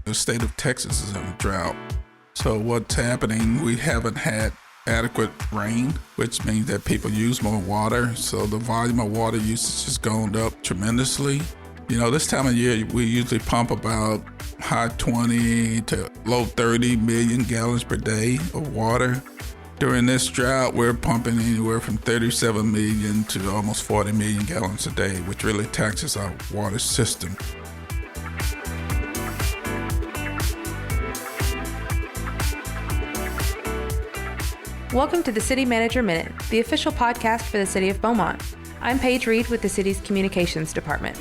The state of Texas is in a drought. So what's happening, we haven't had adequate rain, which means that people use more water. So the volume of water usage has gone up tremendously. This time of year, we usually pump about high 20 to low 30 million gallons per day of water. During this drought, we're pumping anywhere from 37 million to almost 40 million gallons a day, which really taxes our water system. Welcome to the City Manager Minute, the official podcast for the City of Beaumont. I'm Paige Reed with the city's communications department.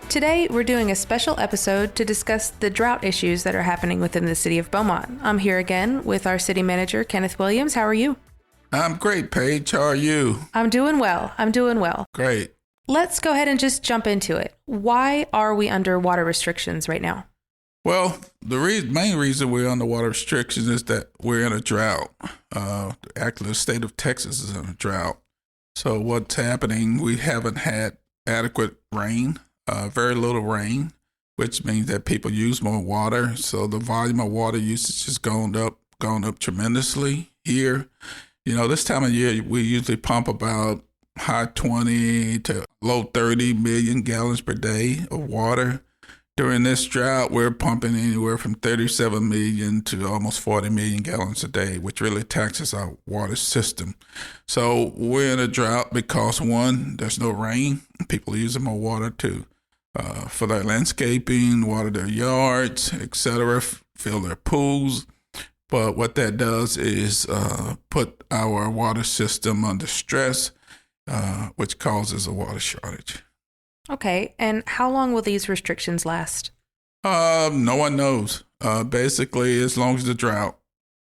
Today, we're doing a special episode to discuss the drought issues that are happening within the City of Beaumont. I'm here again with our city manager, Kenneth Williams. How are you? I'm great, Paige. How are you? I'm doing well. Great. Let's go ahead and just jump into it. Why are we under water restrictions right now? Well, the main reason we're under water restrictions is that we're in a drought. Actually, the state of Texas is in a drought. So what's happening, we haven't had adequate rain, very little rain, which means that people use more water. So the volume of water usage has gone up tremendously here. This time of year, we usually pump about high 20 to low 30 million gallons per day of water. During this drought, we're pumping anywhere from 37 million to almost 40 million gallons a day, which really taxes our water system. So we're in a drought because, one, there's no rain. People are using more water for their landscaping, water their yards, etc., fill their pools. But what that does is put our water system under stress, which causes a water shortage. Okay, and how long will these restrictions last? No one knows. Basically, as long as the drought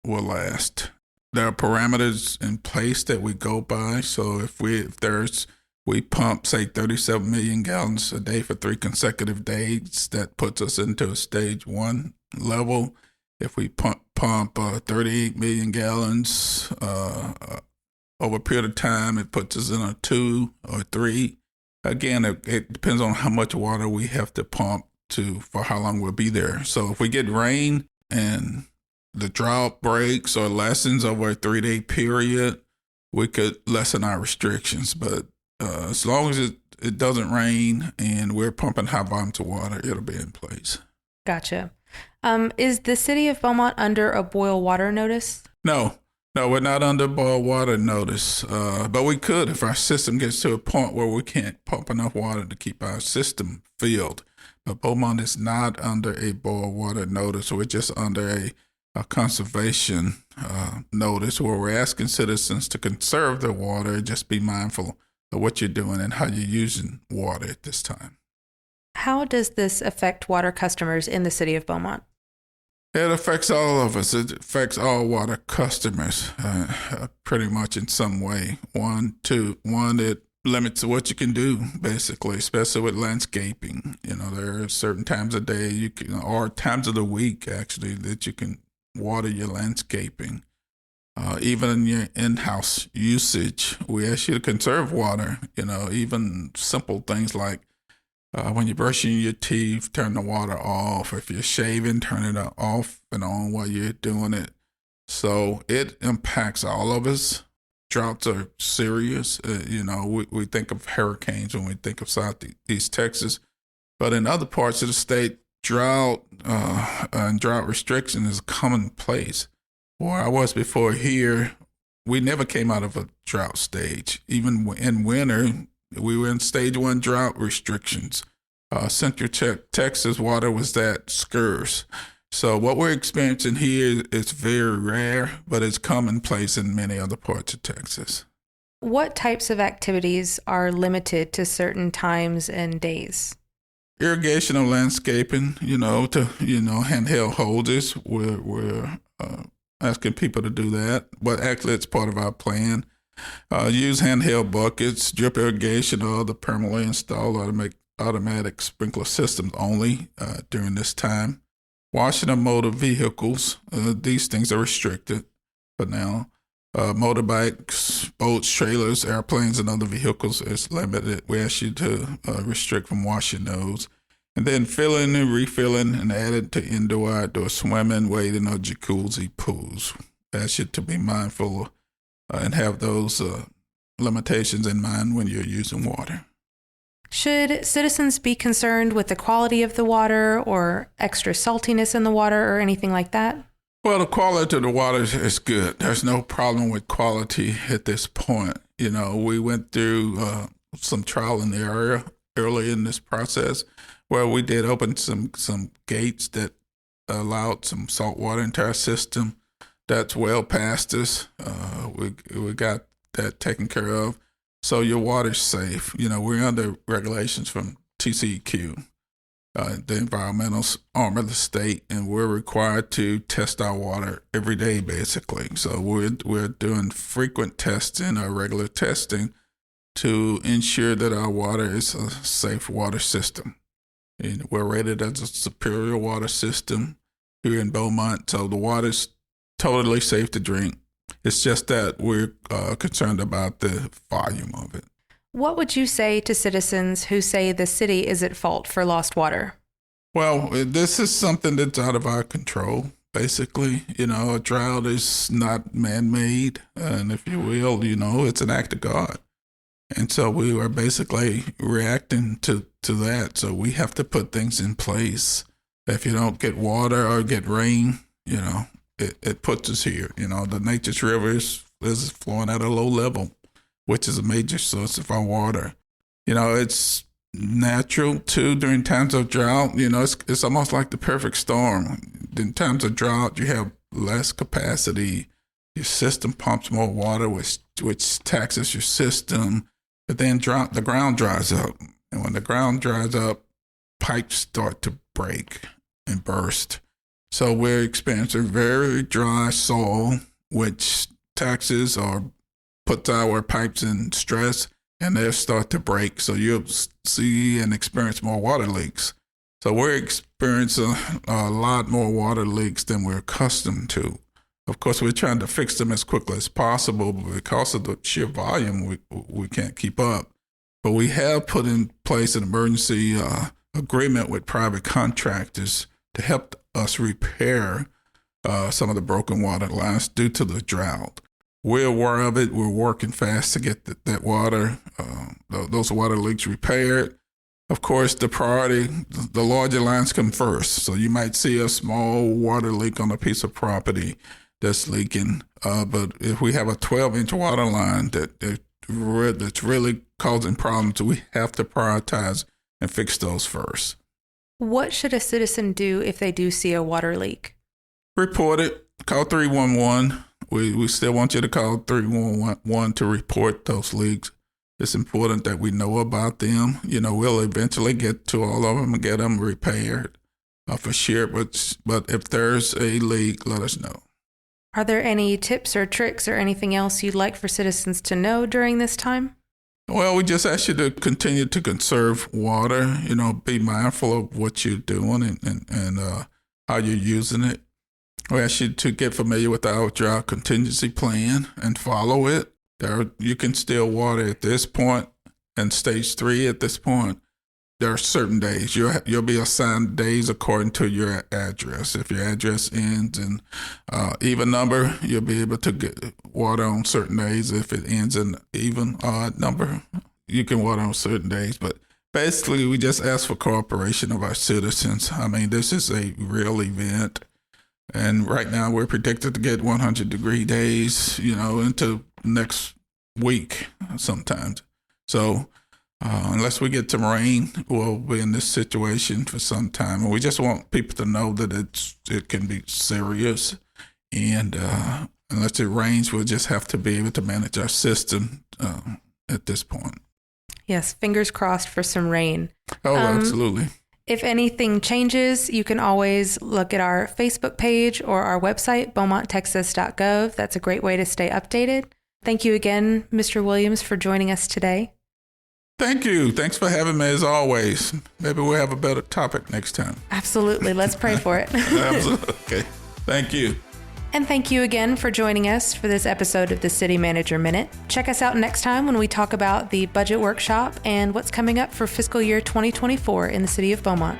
will last. There are parameters in place that we go by. So if we pump, say, 37 million gallons a day for 3 consecutive days, that puts us into a stage 1 level. If we pump 38 million gallons over a period of time, it puts us in a 2 or 3. Again, it depends on how much water we have to pump for how long we'll be there. So if we get rain and the drought breaks or lessens over a 3-day period, we could lessen our restrictions. But as long as it doesn't rain and we're pumping high volumes of water, it'll be in place. Gotcha. Is the City of Beaumont under a boil water notice? No, we're not under boil water notice, but we could if our system gets to a point where we can't pump enough water to keep our system filled. But Beaumont is not under a boil water notice. We're just under a conservation notice where we're asking citizens to conserve their water, just be mindful of what you're doing and how you're using water at this time. How does this affect water customers in the City of Beaumont? It affects all of us. It affects all water customers pretty much in some way. One, it limits what you can do, basically, especially with landscaping. There are certain times of day or times of the week, actually, that you can water your landscaping. Even in your in-house usage, we ask you to conserve water. Even simple things like when you're brushing your teeth, turn the water off. If you're shaving, turn it off and on while you're doing it. So it impacts all of us. Droughts are serious. We think of hurricanes when we think of Southeast Texas. But in other parts of the state, drought and drought restriction is commonplace. Where I was before here, we never came out of a drought stage. Even in winter, we were in stage 1 drought restrictions. Central Texas water was that scarce. So what we're experiencing here is very rare, but it's commonplace in many other parts of Texas. What types of activities are limited to certain times and days? Irrigation of landscaping, handheld hoses. We're asking people to do that, but actually it's part of our plan. Use handheld buckets, drip irrigation, or other permanently installed automatic sprinkler systems only during this time. Washing of motor vehicles, these things are restricted for now. Motorbikes, boats, trailers, airplanes, and other vehicles is limited. We ask you to restrict from washing those. And then filling and refilling and added to indoor, outdoor swimming, wading, or jacuzzi pools. That's to be mindful and have those limitations in mind when you're using water. Should citizens be concerned with the quality of the water or extra saltiness in the water or anything like that? Well, the quality of the water is good. There's no problem with quality at this point. We went through some trial in the area early in this process where we did open some gates that allowed some salt water into our system. That's well past us. We got that taken care of. So your water's safe. We're under regulations from TCEQ, the environmental arm of the state, and we're required to test our water every day, basically. So we're doing frequent testing or regular testing to ensure that our water is a safe water system. And we're rated as a superior water system here in Beaumont, so the water's totally safe to drink. It's just that we're concerned about the volume of it. What would you say to citizens who say the city is at fault for lost water? Well, this is something that's out of our control, basically. A drought is not man-made, and if you will, it's an act of God. And so we are basically reacting to that. So we have to put things in place. If you don't get water or get rain, it puts us here. The nature's river is flowing at a low level, which is a major source of our water. It's natural too during times of drought. It's almost like the perfect storm. In times of drought, you have less capacity. Your system pumps more water, which taxes your system. But then the ground dries up. And when the ground dries up, pipes start to break and burst. So we're experiencing very dry soil, which taxes or puts our pipes in stress, and they'll start to break. So you'll see and experience more water leaks. So we're experiencing a lot more water leaks than we're accustomed to. Of course, we're trying to fix them as quickly as possible, but because of the sheer volume, we can't keep up. But we have put in place an emergency agreement with private contractors to help us repair some of the broken water lines due to the drought. We're aware of it. We're working fast to get that water, those water leaks repaired. Of course, the priority, the larger lines come first. So you might see a small water leak on a piece of property that's leaking. But if we have a 12-inch water line that's really causing problems, we have to prioritize and fix those first. What should a citizen do if they do see a water leak? Report it. Call 311. We still want you to call 311 to report those leaks. It's important that we know about them. We'll eventually get to all of them and get them repaired for sure. But if there's a leak, let us know. Are there any tips or tricks or anything else you'd like for citizens to know during this time? Well, we just ask you to continue to conserve water, be mindful of what you're doing and how you're using it. We ask you to get familiar with our drought contingency plan and follow it. You can still water at this point and stage 3 at this point. There are certain days. You'll be assigned days according to your address. If your address ends in even number, you'll be able to get water on certain days. If it ends in even odd number, you can water on certain days. But basically, we just ask for cooperation of our citizens. I mean, this is a real event. And right now, we're predicted to get 100-degree days, into next week sometimes. So unless we get some rain, we'll be in this situation for some time. And we just want people to know that it can be serious. And unless it rains, we'll just have to be able to manage our system at this point. Yes, fingers crossed for some rain. Oh, absolutely. If anything changes, you can always look at our Facebook page or our website, beaumonttexas.gov. That's a great way to stay updated. Thank you again, Mr. Williams, for joining us today. Thank you. Thanks for having me as always. Maybe we'll have a better topic next time. Absolutely. Let's pray for it. Absolutely. Okay. Thank you. And thank you again for joining us for this episode of the City Manager Minute. Check us out next time when we talk about the budget workshop and what's coming up for fiscal year 2024 in the city of Beaumont.